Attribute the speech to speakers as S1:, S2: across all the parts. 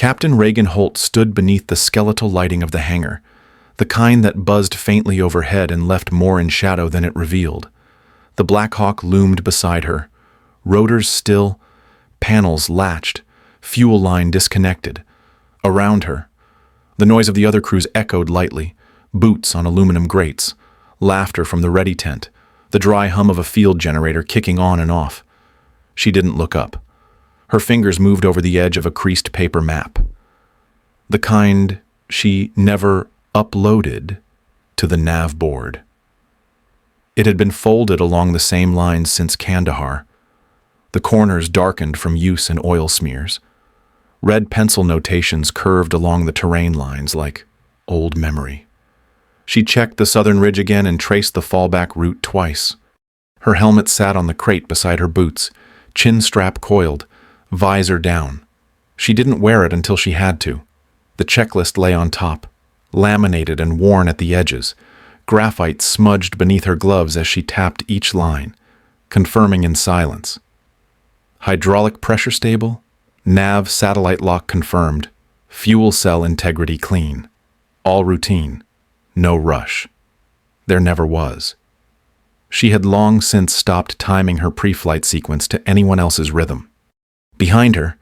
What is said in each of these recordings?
S1: Captain Reagan Holt stood beneath the skeletal lighting of the hangar, the kind that buzzed faintly overhead and left more in shadow than it revealed. The Blackhawk loomed beside her, rotors still, panels latched, fuel line disconnected. Around her, the noise of the other crews echoed lightly, boots on aluminum grates, laughter from the ready tent, the dry hum of a field generator kicking on and off. She didn't look up. Her fingers moved over the edge of a creased paper map, the kind she never uploaded to the nav board. It had been folded along the same lines since Kandahar, the corners darkened from use and oil smears. Red pencil notations curved along the terrain lines like old memory. She checked the southern ridge again and traced the fallback route twice. Her helmet sat on the crate beside her boots, chin strap coiled, visor down. She didn't wear it until she had to. The checklist lay on top, laminated and worn at the edges, graphite smudged beneath her gloves as she tapped each line, confirming in silence. Hydraulic pressure stable, nav satellite lock confirmed, fuel cell integrity clean. All routine, no rush. There never was. She had long since stopped timing her pre-flight sequence to anyone else's rhythm. Behind her,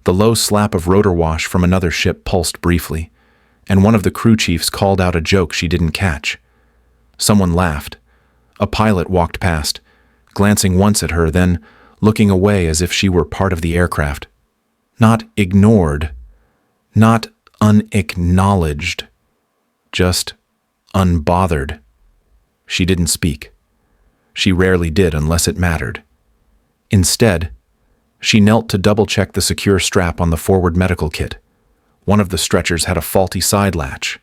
S1: the low slap of rotor wash from another ship pulsed briefly, and one of the crew chiefs called out a joke she didn't catch. Someone laughed. A pilot walked past, glancing once at her, then looking away as if she were part of the aircraft. Not ignored, not unacknowledged, just unbothered. She didn't speak. She rarely did unless it mattered. Instead, she knelt to double-check the secure strap on the forward medical kit. One of the stretchers had a faulty side latch.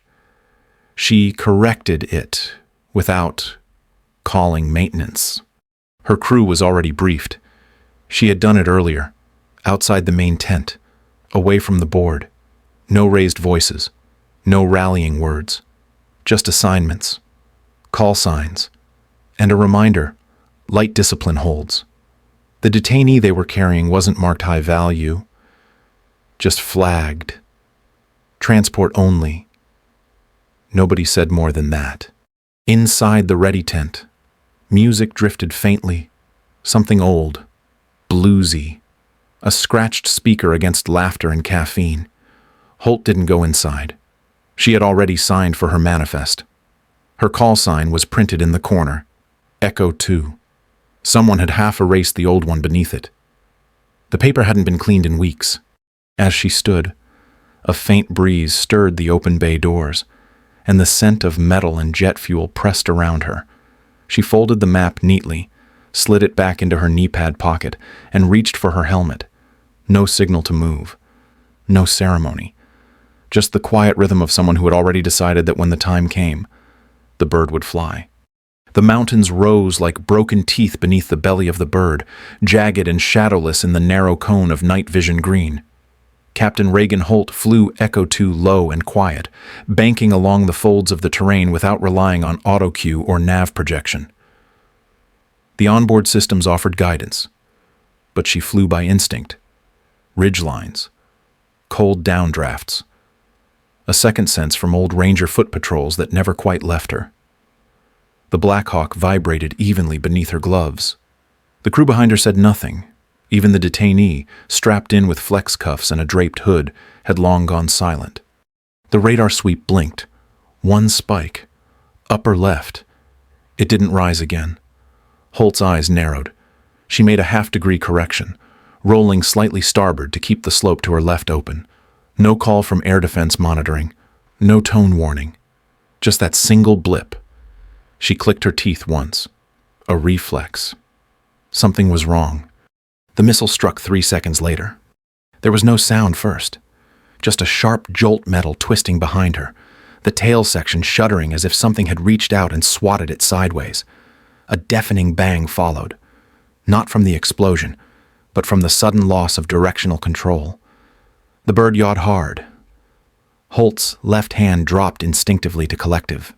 S1: She corrected it without calling maintenance. Her crew was already briefed. She had done it earlier, outside the main tent, away from the board. No raised voices, no rallying words, just assignments, call signs, and a reminder, light discipline holds. The detainee they were carrying wasn't marked high value, just flagged. Transport only. Nobody said more than that. Inside the ready tent, music drifted faintly, something old, bluesy, a scratched speaker against laughter and caffeine. Holt didn't go inside. She had already signed for her manifest. Her call sign was printed in the corner, Echo 2. Someone had half erased the old one beneath it. The paper hadn't been cleaned in weeks. As she stood, a faint breeze stirred the open bay doors, and the scent of metal and jet fuel pressed around her. She folded the map neatly, slid it back into her knee-pad pocket, and reached for her helmet. No signal to move. No ceremony. Just the quiet rhythm of someone who had already decided that when the time came, the bird would fly. The mountains rose like broken teeth beneath the belly of the bird, jagged and shadowless in the narrow cone of night vision green. Captain Reagan Holt flew Echo 2 low and quiet, banking along the folds of the terrain without relying on auto-cue or nav projection. The onboard systems offered guidance, but she flew by instinct. Ridgelines, cold downdrafts, a second sense from old Ranger foot patrols that never quite left her. The Blackhawk vibrated evenly beneath her gloves. The crew behind her said nothing. Even the detainee, strapped in with flex cuffs and a draped hood, had long gone silent. The radar sweep blinked. One spike. Upper left. It didn't rise again. Holt's eyes narrowed. She made a half-degree correction, rolling slightly starboard to keep the slope to her left open. No call from air defense monitoring. No tone warning. Just that single blip. She clicked her teeth once. A reflex. Something was wrong. The missile struck 3 seconds later. There was no sound first. Just a sharp jolt metal twisting behind her, the tail section shuddering as if something had reached out and swatted it sideways. A deafening bang followed. Not from the explosion, but from the sudden loss of directional control. The bird yawed hard. Holt's left hand dropped instinctively to collective.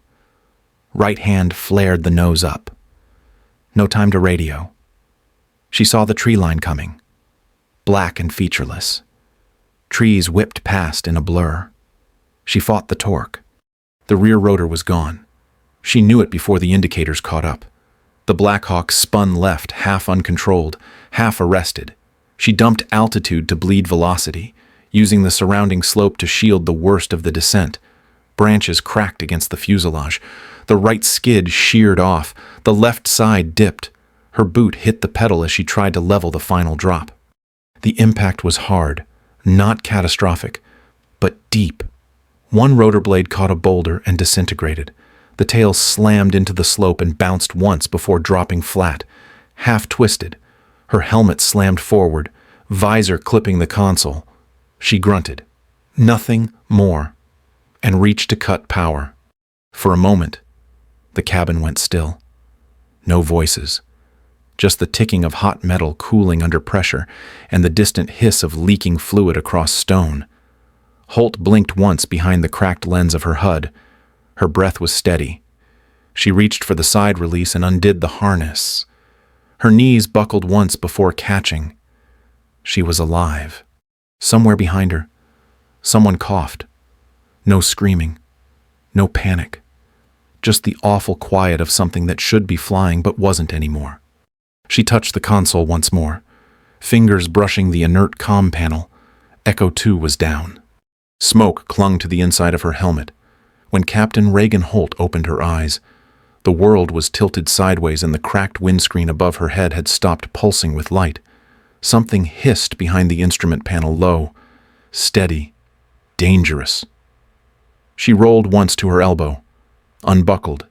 S1: Right hand flared the nose up. No time to radio. She saw the tree line coming, black and featureless. Trees whipped past in a blur. She fought the torque. The rear rotor was gone. She knew it before the indicators caught up. The Blackhawk spun left, half uncontrolled, half arrested. She dumped altitude to bleed velocity, using the surrounding slope to shield the worst of the descent. Branches cracked against the fuselage. The right skid sheared off. The left side dipped. Her boot hit the pedal as she tried to level the final drop. The impact was hard, not catastrophic, but deep. One rotor blade caught a boulder and disintegrated. The tail slammed into the slope and bounced once before dropping flat, half twisted. Her helmet slammed forward, visor clipping the console. She grunted, nothing more, and reached to cut power. For a moment, the cabin went still. No voices, just the ticking of hot metal cooling under pressure and the distant hiss of leaking fluid across stone. Holt blinked once behind the cracked lens of her HUD. Her breath was steady. She reached for the side release and undid the harness. Her knees buckled once before catching. She was alive. Somewhere behind her, someone coughed. No screaming, no panic. Just the awful quiet of something that should be flying but wasn't anymore. She touched the console once more, fingers brushing the inert comm panel. Echo 2 was down. Smoke clung to the inside of her helmet. When Captain Reagan Holt opened her eyes, the world was tilted sideways and the cracked windscreen above her head had stopped pulsing with light. Something hissed behind the instrument panel low, steady, dangerous. She rolled once to her elbow, unbuckled,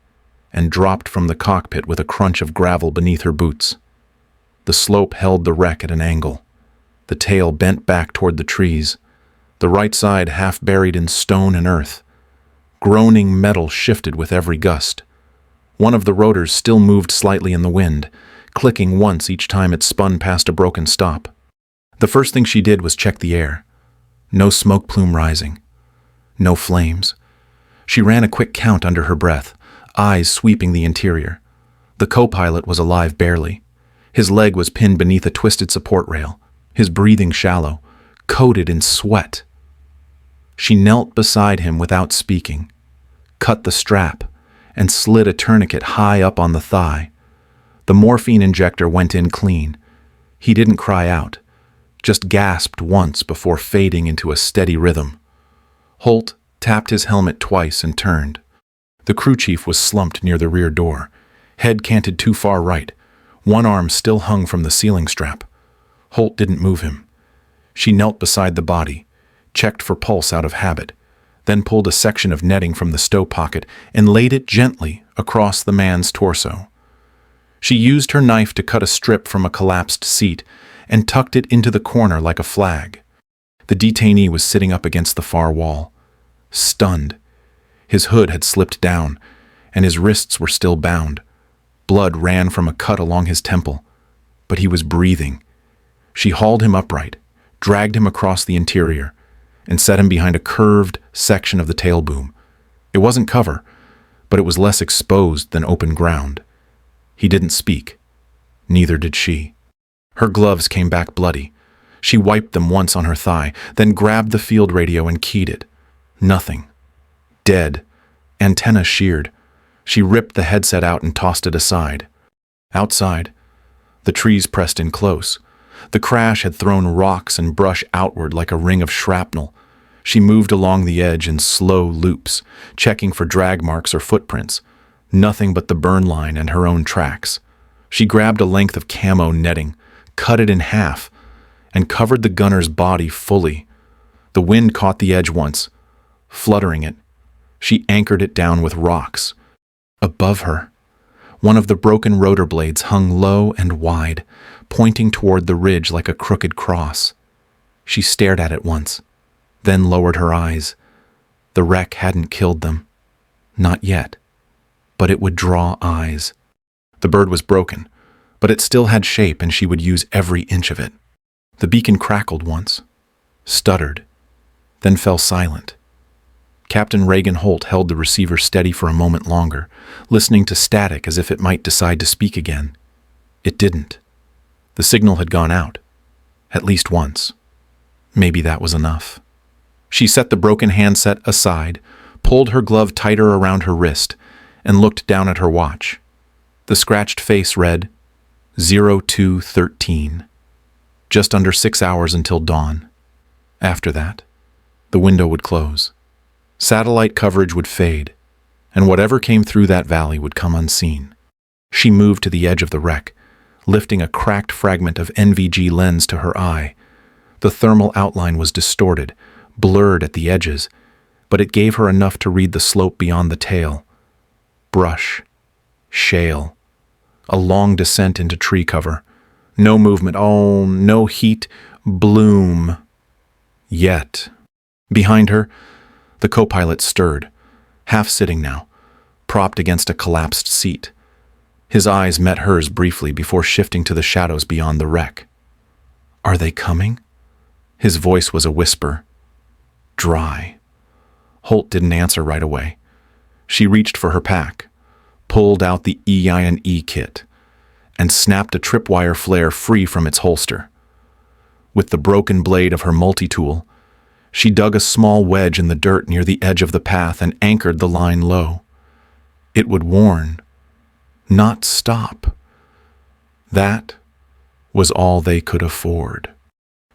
S1: and dropped from the cockpit with a crunch of gravel beneath her boots. The slope held the wreck at an angle. The tail bent back toward the trees, the right side half buried in stone and earth. Groaning metal shifted with every gust. One of the rotors still moved slightly in the wind, clicking once each time it spun past a broken stop. The first thing she did was check the air. No smoke plume rising. No flames. She ran a quick count under her breath, eyes sweeping the interior. The co-pilot was alive barely. His leg was pinned beneath a twisted support rail, his breathing shallow, coated in sweat. She knelt beside him without speaking, cut the strap, and slid a tourniquet high up on the thigh. The morphine injector went in clean. He didn't cry out, just gasped once before fading into a steady rhythm. Holt tapped his helmet twice and turned. The crew chief was slumped near the rear door, head canted too far right. One arm still hung from the ceiling strap. Holt didn't move him. She knelt beside the body, checked for pulse out of habit, then pulled a section of netting from the stow pocket and laid it gently across the man's torso. She used her knife to cut a strip from a collapsed seat and tucked it into the corner like a flag. The detainee was sitting up against the far wall, stunned. His hood had slipped down, and his wrists were still bound. Blood ran from a cut along his temple, but he was breathing. She hauled him upright, dragged him across the interior, and set him behind a curved section of the tail boom. It wasn't cover, but it was less exposed than open ground. He didn't speak. Neither did she. Her gloves came back bloody. She wiped them once on her thigh, then grabbed the field radio and keyed it. Nothing. Dead. Antenna sheared. She ripped the headset out and tossed it aside. Outside, the trees pressed in close. The crash had thrown rocks and brush outward like a ring of shrapnel. She moved along the edge in slow loops, checking for drag marks or footprints. Nothing but the burn line and her own tracks. She grabbed a length of camo netting, cut it in half, and covered the gunner's body fully. The wind caught the edge once, fluttering it. She anchored it down with rocks. Above her, one of the broken rotor blades hung low and wide, pointing toward the ridge like a crooked cross. She stared at it once, then lowered her eyes. The wreck hadn't killed them. Not yet. But it would draw eyes. The bird was broken, but it still had shape and she would use every inch of it. The beacon crackled once, stuttered, then fell silent. Captain Reagan Holt held the receiver steady for a moment longer, listening to static as if it might decide to speak again. It didn't. The signal had gone out, at least once. Maybe that was enough. She set the broken handset aside, pulled her glove tighter around her wrist, and looked down at her watch. The scratched face read 0213. Just under 6 hours until dawn. After that, the window would close. Satellite coverage would fade, and whatever came through that valley would come unseen. She moved to the edge of the wreck, lifting a cracked fragment of NVG lens to her eye. The thermal outline was distorted, blurred at the edges, but it gave her enough to read the slope beyond the tail. Brush. Shale. A long descent into tree cover. No movement. Oh, no heat. Bloom. Yet. Behind her, the co-pilot stirred, half sitting now, propped against a collapsed seat. His eyes met hers briefly before shifting to the shadows beyond the wreck. Are they coming? His voice was a whisper. Dry. Holt didn't answer right away. She reached for her pack, pulled out the E-E kit, and snapped a tripwire flare free from its holster. With the broken blade of her multi-tool, she dug a small wedge in the dirt near the edge of the path and anchored the line low. It would warn, not stop. That was all they could afford.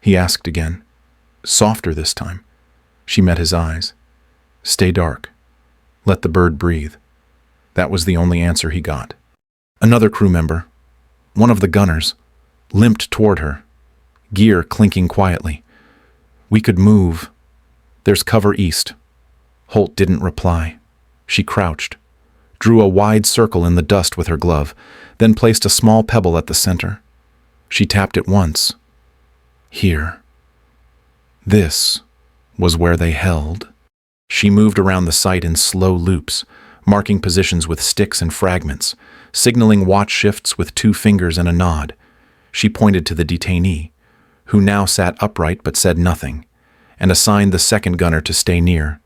S1: He asked again, softer this time. She met his eyes. Stay dark. Let the bird breathe. That was the only answer he got. Another crew member, one of the gunners, limped toward her, gear clinking quietly. We could move. There's cover east. Holt didn't reply. She crouched, drew a wide circle in the dust with her glove, then placed a small pebble at the center. She tapped it once. Here. This was where they held. She moved around the site in slow loops, marking positions with sticks and fragments, signaling watch shifts with 2 fingers and a nod. She pointed to the detainee, who now sat upright but said nothing, and assigned the second gunner to stay near.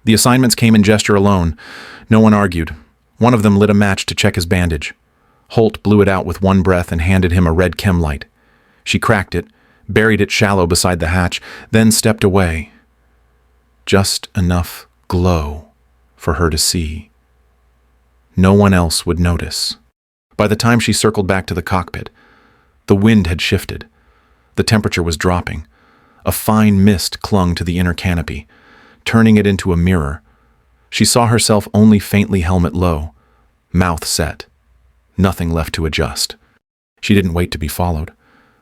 S1: The assignments came in gesture alone. No one argued. One of them lit a match to check his bandage. Holt blew it out with one breath and handed him a red chem light. She cracked it, buried it shallow beside the hatch, then stepped away. Just enough glow for her to see. No one else would notice. By the time she circled back to the cockpit, the wind had shifted. The temperature was dropping. A fine mist clung to the inner canopy, turning it into a mirror. She saw herself only faintly helmet low, mouth set. Nothing left to adjust. She didn't wait to be followed.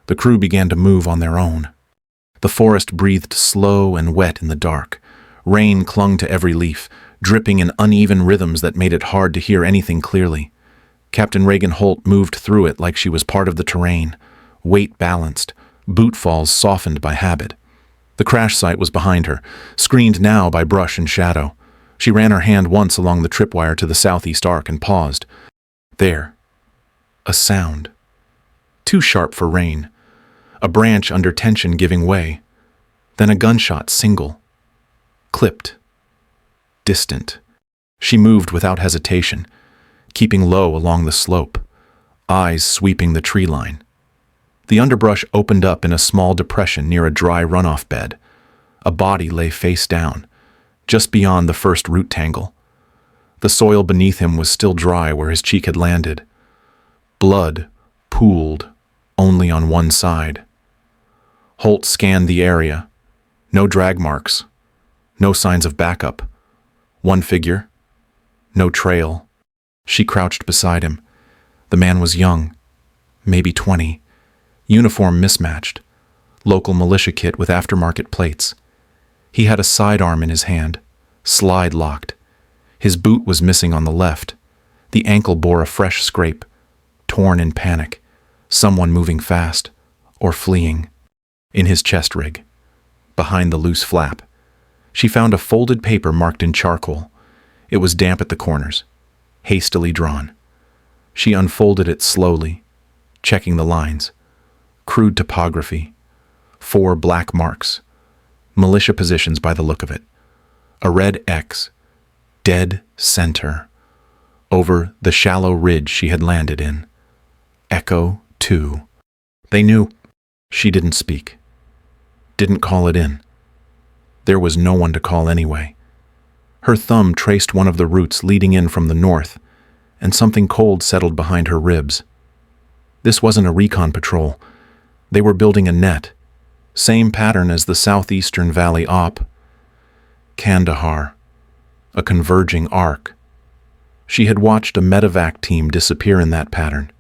S1: The crew began to move on their own. The forest breathed slow and wet in the dark. Rain clung to every leaf, dripping in uneven rhythms that made it hard to hear anything clearly. Captain Reagan Holt moved through it like she was part of the terrain, weight balanced, boot falls softened by habit. The crash site was behind her, screened now by brush and shadow. She ran her hand once along the tripwire to the southeast arc and paused. There. A sound. Too sharp for rain. A branch under tension giving way. Then a gunshot, single. Clipped. Distant. She moved without hesitation, keeping low along the slope, eyes sweeping the tree line. The underbrush opened up in a small depression near a dry runoff bed. A body lay face down, just beyond the first root tangle. The soil beneath him was still dry where his cheek had landed. Blood pooled only on one side. Holt scanned the area. No drag marks. No signs of backup. One figure. No trail. She crouched beside him. The man was young, maybe 20. Uniform mismatched. Local militia kit with aftermarket plates. He had a sidearm in his hand, slide locked. His boot was missing on the left. The ankle bore a fresh scrape, torn in panic. Someone moving fast, or fleeing. In his chest rig, behind the loose flap, she found a folded paper marked in charcoal. It was damp at the corners, hastily drawn. She unfolded it slowly, checking the lines. Crude topography, 4 black marks, militia positions by the look of it. A red X, dead center, over the shallow ridge she had landed in. Echo 2. They knew. She didn't speak. didn't call it in. There was no one to call anyway. Her thumb traced one of the roots leading in from the north, and something cold settled behind her ribs. This wasn't a recon patrol. They were building a net, same pattern as the southeastern valley op. Kandahar, a converging arc. She had watched a medevac team disappear in that pattern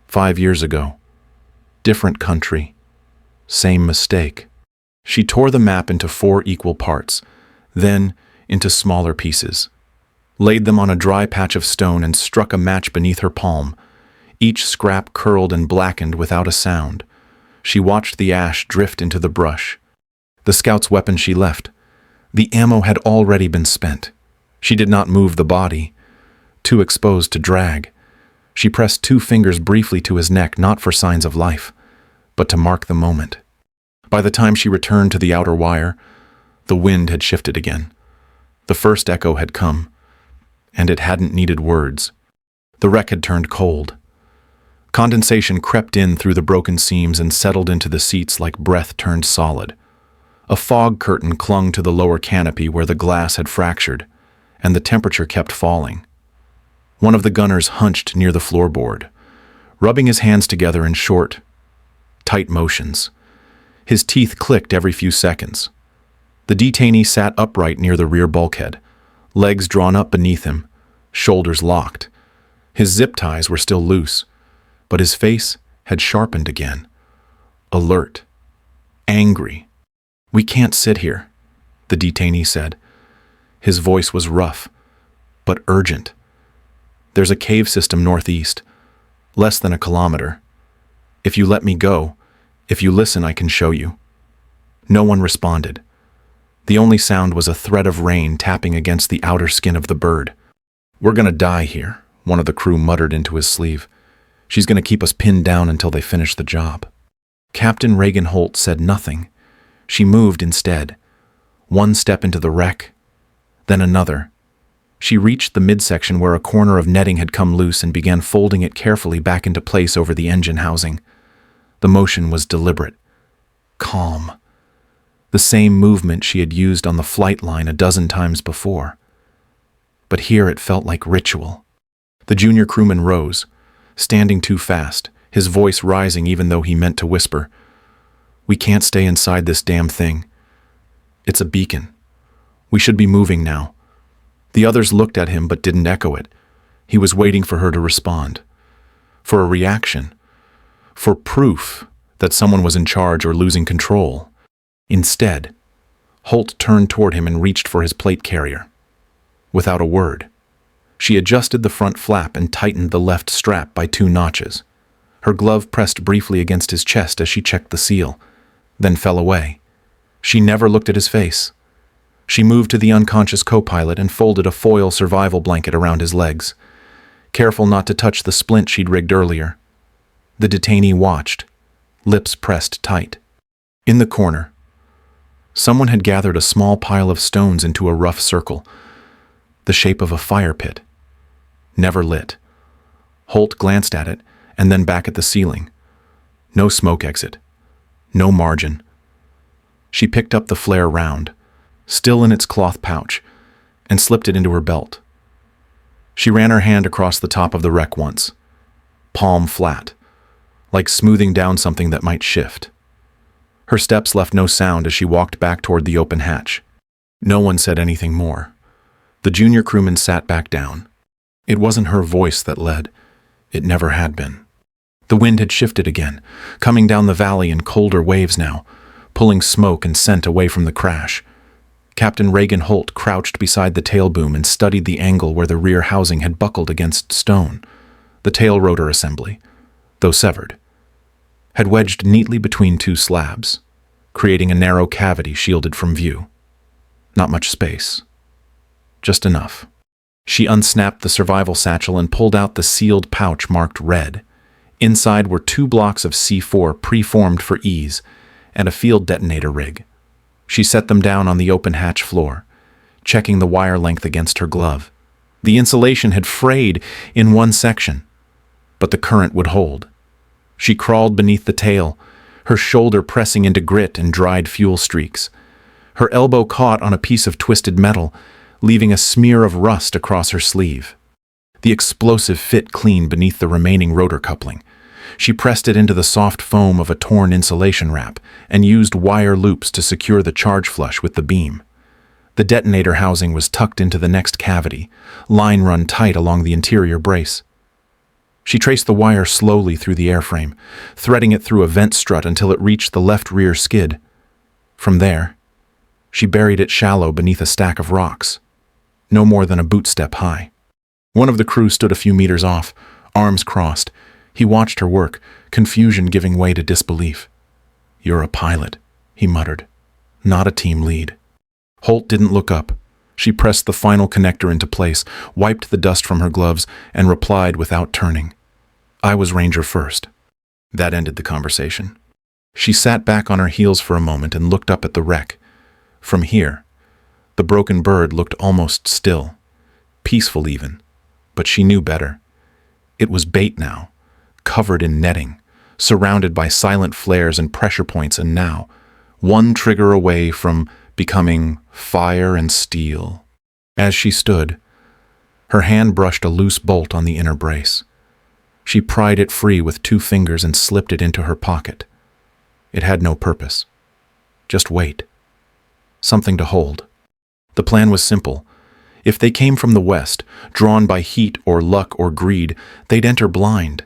S1: 5 years ago. Different country, same mistake. She tore the map into 4 equal parts, then into smaller pieces, laid them on a dry patch of stone and struck a match beneath her palm. Each scrap curled and blackened without a sound. She watched the ash drift into the brush. The scout's weapon she left. The ammo had already been spent. She did not move the body, too exposed to drag. She pressed 2 fingers briefly to his neck, not for signs of life, but to mark the moment. By the time she returned to the outer wire, the wind had shifted again. The first echo had come, and it hadn't needed words. The wreck had turned cold. Condensation crept in through the broken seams and settled into the seats like breath turned solid. A fog curtain clung to the lower canopy where the glass had fractured, and the temperature kept falling. One of the gunners hunched near the floorboard, rubbing his hands together in short, tight motions. His teeth clicked every few seconds. The detainee sat upright near the rear bulkhead, legs drawn up beneath him, shoulders locked. His zip ties were still loose, but his face had sharpened again. Alert. Angry. "We can't sit here," the detainee said. His voice was rough, but urgent. "There's a cave system northeast, less than a kilometer. If you let me go, if you listen, I can show you." No one responded. The only sound was a thread of rain tapping against the outer skin of the bird. "We're gonna die here," one of the crew muttered into his sleeve. "She's gonna keep us pinned down until they finish the job." Captain Reagan Holt said nothing. She moved instead. One step into the wreck, then another. She reached the midsection where a corner of netting had come loose and began folding it carefully back into place over the engine housing. The motion was deliberate, calm. The same movement she had used on the flight line a dozen times before. But here it felt like ritual. The junior crewman rose, standing too fast, his voice rising even though he meant to whisper. "We can't stay inside this damn thing. It's a beacon. We should be moving now." The others looked at him but didn't echo it. He was waiting for her to respond. For a reaction. For proof that someone was in charge or losing control. Instead, Holt turned toward him and reached for his plate carrier. Without a word, she adjusted the front flap and tightened the left strap by 2 notches. Her glove pressed briefly against his chest as she checked the seal, then fell away. She never looked at his face. She moved to the unconscious co-pilot and folded a foil survival blanket around his legs, careful not to touch the splint she'd rigged earlier. The detainee watched, lips pressed tight. In the corner, someone had gathered a small pile of stones into a rough circle, the shape of a fire pit. Never lit. Holt glanced at it and then back at the ceiling. No smoke exit. No margin. She picked up the flare round, still in its cloth pouch, and slipped it into her belt. She ran her hand across the top of the wreck once, palm flat, like smoothing down something that might shift. Her steps left no sound as she walked back toward the open hatch. No one said anything more. The junior crewman sat back down. It wasn't her voice that led. It never had been. The wind had shifted again, coming down the valley in colder waves now, pulling smoke and scent away from the crash. Captain Reagan Holt crouched beside the tail boom and studied the angle where the rear housing had buckled against stone. The tail rotor assembly, though severed, had wedged neatly between 2 slabs, creating a narrow cavity shielded from view. Not much space. Just enough. She unsnapped the survival satchel and pulled out the sealed pouch marked red. Inside were 2 blocks of C4 pre-formed for ease and a field detonator rig. She set them down on the open hatch floor, checking the wire length against her glove. The insulation had frayed in one section, but the current would hold. She crawled beneath the tail, her shoulder pressing into grit and dried fuel streaks. Her elbow caught on a piece of twisted metal, leaving a smear of rust across her sleeve. The explosive fit clean beneath the remaining rotor coupling. She pressed it into the soft foam of a torn insulation wrap and used wire loops to secure the charge flush with the beam. The detonator housing was tucked into the next cavity, line run tight along the interior brace. She traced the wire slowly through the airframe, threading it through a vent strut until it reached the left rear skid. From there, she buried it shallow beneath a stack of rocks, no more than a boot step high. One of the crew stood a few meters off, arms crossed. He watched her work, confusion giving way to disbelief. "You're a pilot," he muttered, "not a team lead." Holt didn't look up. She pressed the final connector into place, wiped the dust from her gloves, and replied without turning. "I was Ranger first." That ended the conversation. She sat back on her heels for a moment and looked up at the wreck. From here, the broken bird looked almost still, peaceful even, but she knew better. It was bait now, covered in netting, surrounded by silent flares and pressure points, and now, one trigger away from becoming fire and steel. As she stood, her hand brushed a loose bolt on the inner brace. She pried it free with 2 fingers and slipped it into her pocket. It had no purpose. Just weight. Something to hold. The plan was simple. If they came from the west, drawn by heat or luck or greed, they'd enter blind.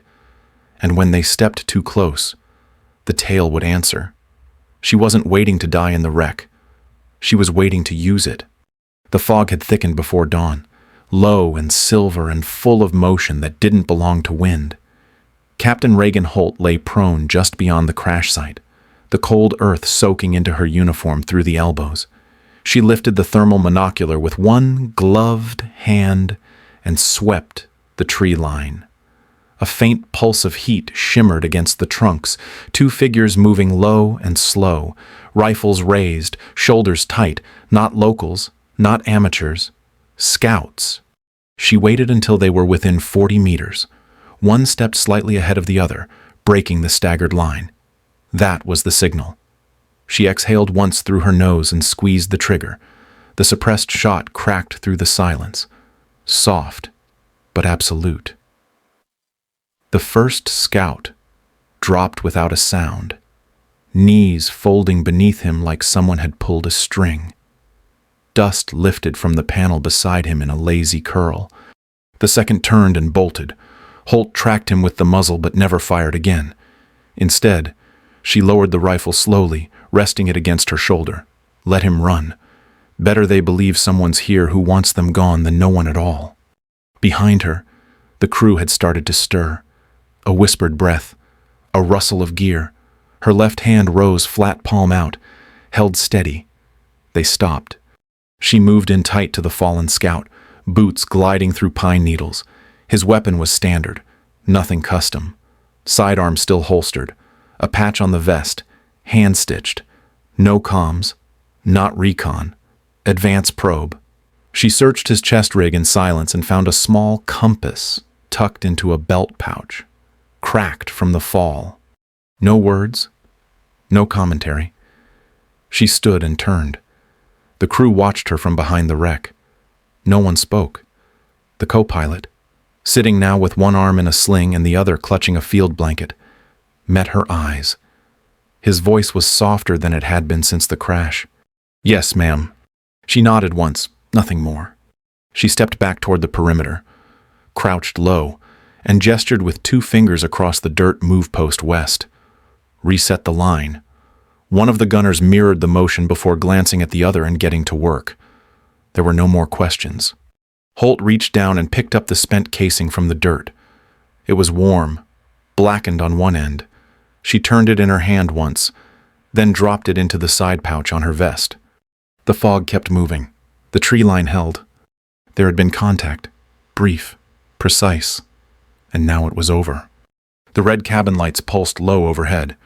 S1: And when they stepped too close, the tail would answer. She wasn't waiting to die in the wreck. She was waiting to use it. The fog had thickened before dawn, low and silver and full of motion that didn't belong to wind. Captain Reagan Holt lay prone just beyond the crash site, the cold earth soaking into her uniform through the elbows. She lifted the thermal monocular with one gloved hand and swept the tree line. A faint pulse of heat shimmered against the trunks, 2 figures moving low and slow, rifles raised, shoulders tight, not locals, not amateurs, scouts. She waited until they were within 40 meters. One stepped slightly ahead of the other, breaking the staggered line. That was the signal. She exhaled once through her nose and squeezed the trigger. The suppressed shot cracked through the silence, soft but absolute. The first scout dropped without a sound, knees folding beneath him like someone had pulled a string. Dust lifted from the panel beside him in a lazy curl. The second turned and bolted. Holt tracked him with the muzzle but never fired again. Instead, she lowered the rifle slowly, resting it against her shoulder. Let him run. Better they believe someone's here who wants them gone than no one at all. Behind her, the crew had started to stir. A whispered breath, a rustle of gear. Her left hand rose flat palm out, held steady. They stopped. She moved in tight to the fallen scout, boots gliding through pine needles. His weapon was standard, nothing custom. Sidearm still holstered, a patch on the vest, hand-stitched. No comms, not recon, advance probe. She searched his chest rig in silence and found a small compass tucked into a belt pouch, cracked from the fall. No words, no commentary. She stood and turned. The crew watched her from behind the wreck. No one spoke. The co-pilot, sitting now with one arm in a sling and the other clutching a field blanket, met her eyes. His voice was softer than it had been since the crash. "Yes, ma'am." She nodded once, nothing more. She stepped back toward the perimeter, crouched low, and gestured with 2 fingers across the dirt move post west. Reset the line. One of the gunners mirrored the motion before glancing at the other and getting to work. There were no more questions. Holt reached down and picked up the spent casing from the dirt. It was warm, blackened on one end. She turned it in her hand once, then dropped it into the side pouch on her vest. The fog kept moving. The tree line held. There had been contact, brief, precise, and now it was over. The red cabin lights pulsed low overhead,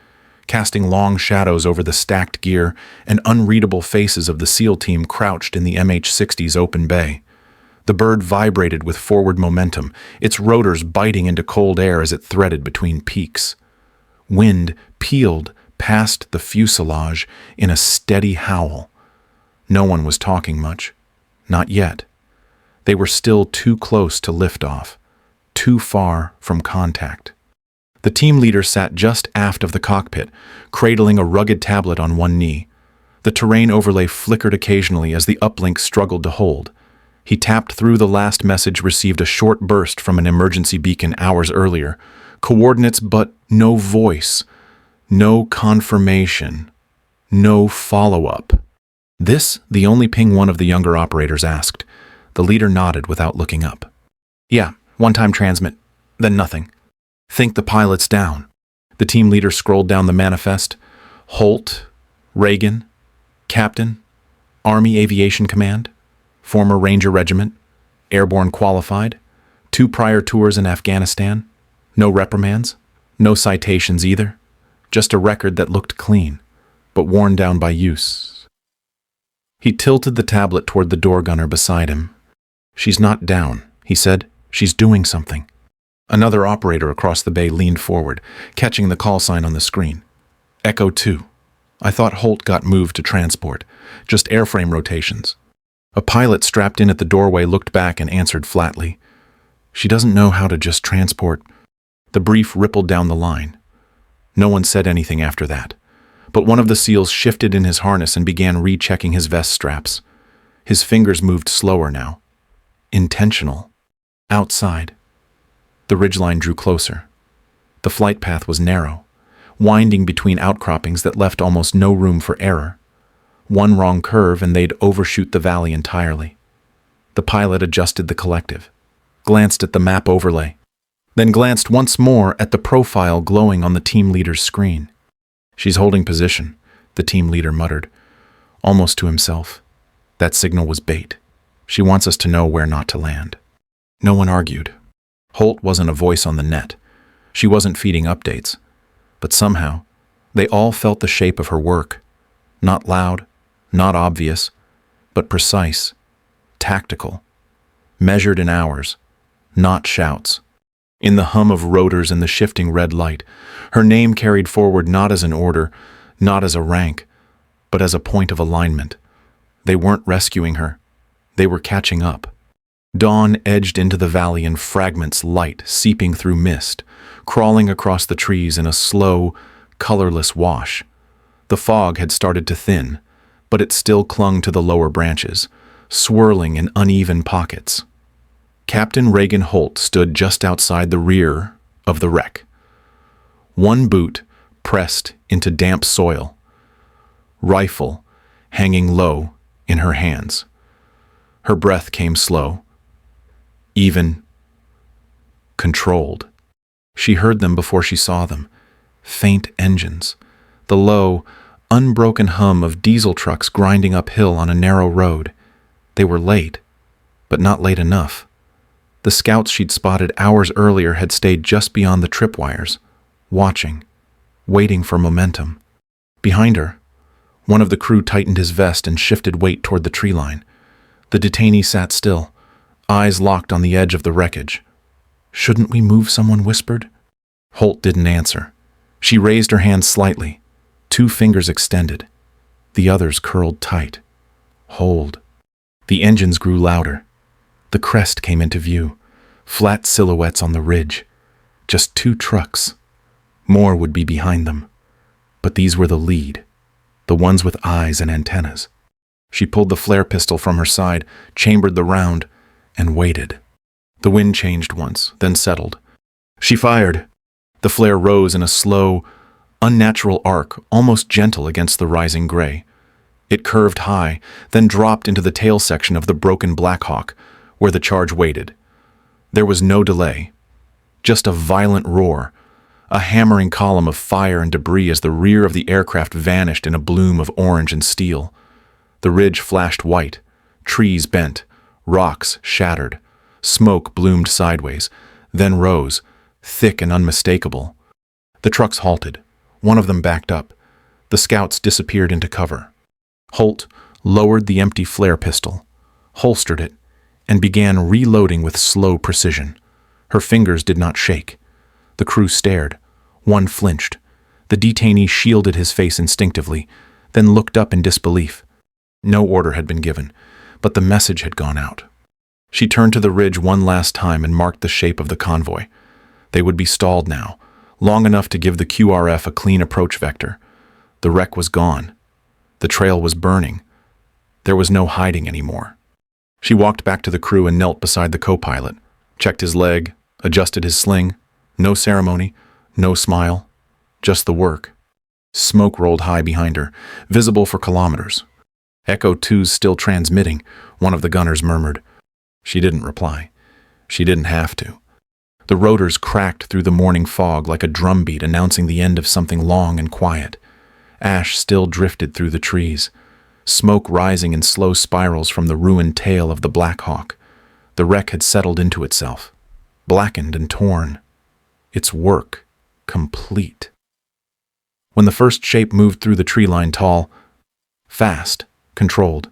S1: casting long shadows over the stacked gear and unreadable faces of the SEAL team crouched in the MH-60's open bay. The bird vibrated with forward momentum, its rotors biting into cold air as it threaded between peaks. Wind peeled, past the fuselage in a steady howl. No one was talking much. Not yet. They were still too close to liftoff, too far from contact. The team leader sat just aft of the cockpit, cradling a rugged tablet on one knee. The terrain overlay flickered occasionally as the uplink struggled to hold. He tapped through the last message received a short burst from an emergency beacon hours earlier. Coordinates, but no voice. No confirmation. No follow-up. This, the only ping one of the younger operators asked. The leader nodded without looking up. Yeah, one-time transmit. Then nothing. Think the pilot's down. The team leader scrolled down the manifest. Holt, Reagan, Captain, Army Aviation Command, former Ranger Regiment, airborne qualified, 2 prior tours in Afghanistan, no reprimands, no citations either, just a record that looked clean, but worn down by use. He tilted the tablet toward the door gunner beside him. She's not down, he said. She's doing something. Another operator across the bay leaned forward, catching the call sign on the screen. Echo 2. I thought Holt got moved to transport, just airframe rotations. A pilot strapped in at the doorway looked back and answered flatly. She doesn't know how to just transport. The brief rippled down the line. No one said anything after that, but one of the SEALs shifted in his harness and began rechecking his vest straps. His fingers moved slower now. Intentional. Outside. The ridgeline drew closer. The flight path was narrow, winding between outcroppings that left almost no room for error. One wrong curve and they'd overshoot the valley entirely. The pilot adjusted the collective, glanced at the map overlay, then glanced once more at the profile glowing on the team leader's screen. She's holding position, the team leader muttered, almost to himself. That signal was bait. She wants us to know where not to land. No one argued. Holt wasn't a voice on the net. She wasn't feeding updates. But somehow, they all felt the shape of her work. Not loud, not obvious, but precise, tactical, measured in hours, not shouts. In the hum of rotors and the shifting red light, her name carried forward not as an order, not as a rank, but as a point of alignment. They weren't rescuing her. They were catching up. Dawn edged into the valley in fragments, light seeping through mist, crawling across the trees in a slow, colorless wash. The fog had started to thin, but it still clung to the lower branches, swirling in uneven pockets. Captain Reagan Holt stood just outside the rear of the wreck. One boot pressed into damp soil, rifle hanging low in her hands. Her breath came slow, even, controlled. She heard them before she saw them. Faint engines, the low, unbroken hum of diesel trucks grinding uphill on a narrow road. They were late, but not late enough. The scouts she'd spotted hours earlier had stayed just beyond the tripwires, watching, waiting for momentum. Behind her, one of the crew tightened his vest and shifted weight toward the tree line. The detainee sat still, eyes locked on the edge of the wreckage. "Shouldn't we move?" someone whispered. Holt didn't answer. She raised her hand slightly, 2 fingers extended. The others curled tight. Hold. The engines grew louder. The crest came into view, flat silhouettes on the ridge. Just 2 trucks. More would be behind them. But these were the lead, the ones with eyes and antennas. She pulled the flare pistol from her side, chambered the round, and waited. The wind changed once, then settled. She fired. The flare rose in a slow, unnatural arc, almost gentle against the rising gray. It curved high, then dropped into the tail section of the broken Blackhawk, where the charge waited. There was no delay, just a violent roar, a hammering column of fire and debris as the rear of the aircraft vanished in a bloom of orange and steel. The ridge flashed white, trees bent, rocks shattered. Smoke bloomed sideways, then rose, thick and unmistakable. The trucks halted. One of them backed up. The scouts disappeared into cover. Holt lowered the empty flare pistol, holstered it, and began reloading with slow precision. Her fingers did not shake. The crew stared. One flinched. The detainee shielded his face instinctively, then looked up in disbelief. No order had been given, but the message had gone out. She turned to the ridge one last time and marked the shape of the convoy. They would be stalled now, long enough to give the QRF a clean approach vector. The wreck was gone. The trail was burning. There was no hiding anymore. She walked back to the crew and knelt beside the co-pilot, checked his leg, adjusted his sling. No ceremony, no smile, just the work. Smoke rolled high behind her, visible for kilometers. Echo 2's still transmitting, one of the gunners murmured. She didn't reply. She didn't have to. The rotors cracked through the morning fog like a drumbeat announcing the end of something long and quiet. Ash still drifted through the trees, smoke rising in slow spirals from the ruined tail of the Blackhawk. The wreck had settled into itself, blackened and torn. Its work complete. When the first shape moved through the tree line, tall, fast, controlled,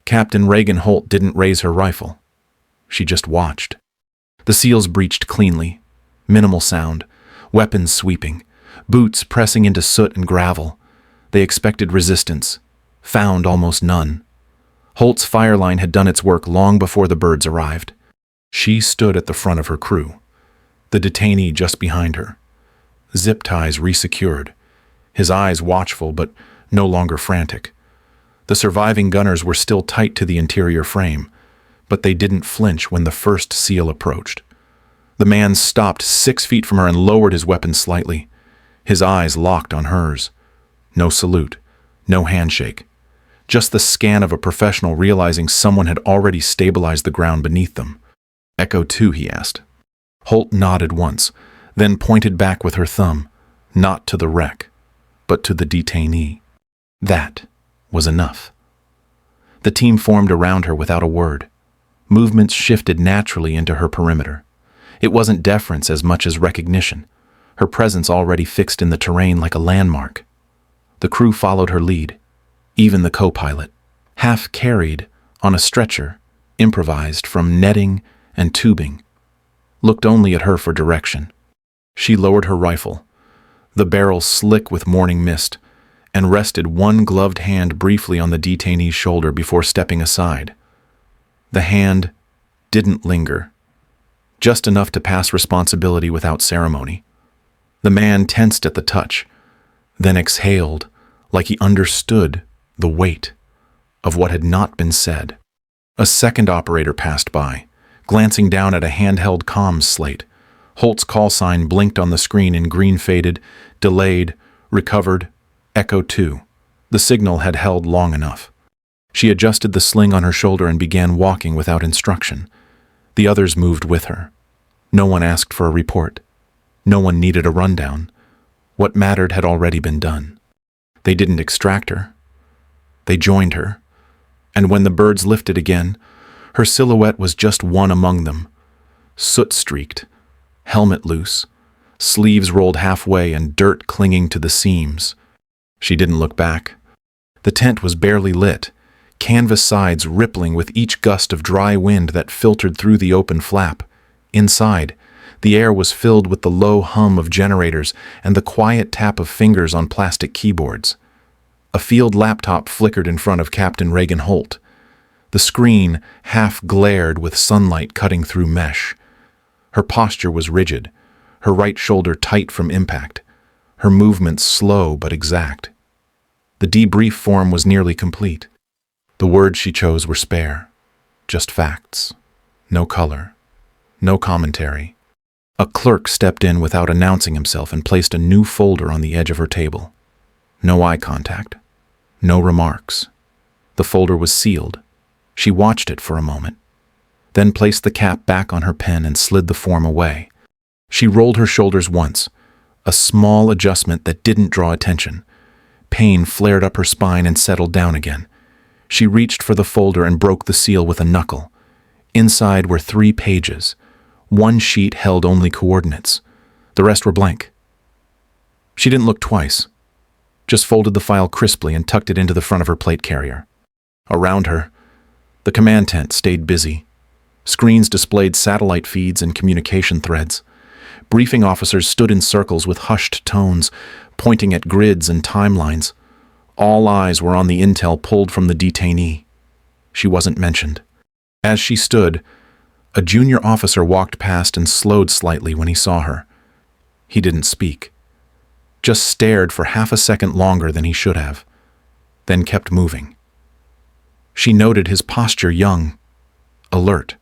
S1: Captain Reagan Holt didn't raise her rifle. She just watched. The seals breached cleanly, minimal sound, weapons sweeping, boots pressing into soot and gravel. They expected resistance, found almost none. Holt's fire line had done its work long before the birds arrived. She stood at the front of her crew, the detainee just behind her, zip ties resecured, his eyes watchful but no longer frantic. The surviving gunners were still tight to the interior frame, but they didn't flinch when the first seal approached. The man stopped 6 feet from her and lowered his weapon slightly, his eyes locked on hers. No salute, no handshake, just the scan of a professional realizing someone had already stabilized the ground beneath them. Echo 2, he asked. Holt nodded once, then pointed back with her thumb, not to the wreck, but to the detainee. That was enough. The team formed around her without a word. Movements shifted naturally into her perimeter. It wasn't deference as much as recognition, her presence already fixed in the terrain like a landmark. The crew followed her lead, even the co-pilot, half carried on a stretcher, improvised from netting and tubing, looked only at her for direction. She lowered her rifle, the barrel slick with morning mist, and rested one gloved hand briefly on the detainee's shoulder before stepping aside. The hand didn't linger, just enough to pass responsibility without ceremony. The man tensed at the touch, then exhaled like he understood the weight of what had not been said. A second operator passed by, glancing down at a handheld comms slate. Holt's call sign blinked on the screen in green faded, delayed, recovered, Echo 2. The signal had held long enough. She adjusted the sling on her shoulder and began walking without instruction. The others moved with her. No one asked for a report. No one needed a rundown. What mattered had already been done. They didn't extract her. They joined her. And when the birds lifted again, her silhouette was just one among them, soot-streaked, helmet loose, sleeves rolled halfway and dirt clinging to the seams. She didn't look back. The tent was barely lit, canvas sides rippling with each gust of dry wind that filtered through the open flap. Inside, the air was filled with the low hum of generators and the quiet tap of fingers on plastic keyboards. A field laptop flickered in front of Captain Reagan Holt. The screen half glared with sunlight cutting through mesh. Her posture was rigid, her right shoulder tight from impact, her movements slow but exact. The debrief form was nearly complete. The words she chose were spare, just facts, no color, no commentary. A clerk stepped in without announcing himself and placed a new folder on the edge of her table. No eye contact, no remarks. The folder was sealed. She watched it for a moment, then placed the cap back on her pen and slid the form away. She rolled her shoulders once, a small adjustment that didn't draw attention. Pain flared up her spine and settled down again. She reached for the folder and broke the seal with a knuckle. Inside were 3 pages. One sheet held only coordinates. The rest were blank. She didn't look twice, just folded the file crisply and tucked it into the front of her plate carrier. Around her, the command tent stayed busy. Screens displayed satellite feeds and communication threads. Briefing officers stood in circles with hushed tones, pointing at grids and timelines. All eyes were on the intel pulled from the detainee. She wasn't mentioned. As she stood, a junior officer walked past and slowed slightly when he saw her. He didn't speak, just stared for half a second longer than he should have, then kept moving. She noted his posture, young, alert,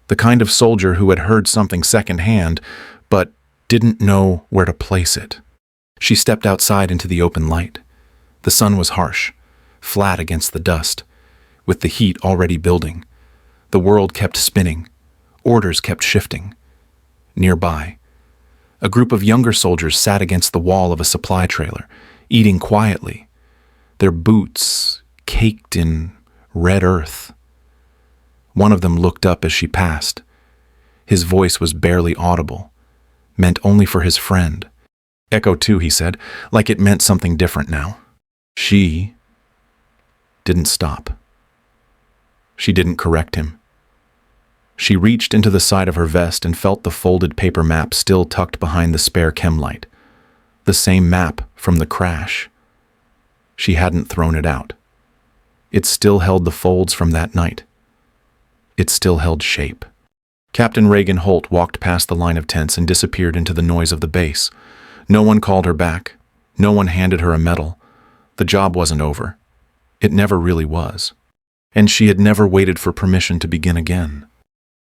S1: the kind of soldier who had heard something secondhand, but didn't know where to place it. She stepped outside into the open light. The sun was harsh, flat against the dust, with the heat already building. The world kept spinning. Orders kept shifting. Nearby, a group of younger soldiers sat against the wall of a supply trailer, eating quietly, their boots caked in red earth. One of them looked up as she passed. His voice was barely audible, meant only for his friend. Echo 2, he said, like it meant something different now. She didn't stop. She didn't correct him. She reached into the side of her vest and felt the folded paper map still tucked behind the spare chem light. The same map from the crash. She hadn't thrown it out. It still held the folds from that night. It still held shape. Captain Reagan Holt walked past the line of tents and disappeared into the noise of the base. No one called her back. No one handed her a medal. The job wasn't over. It never really was. And she had never waited for permission to begin again.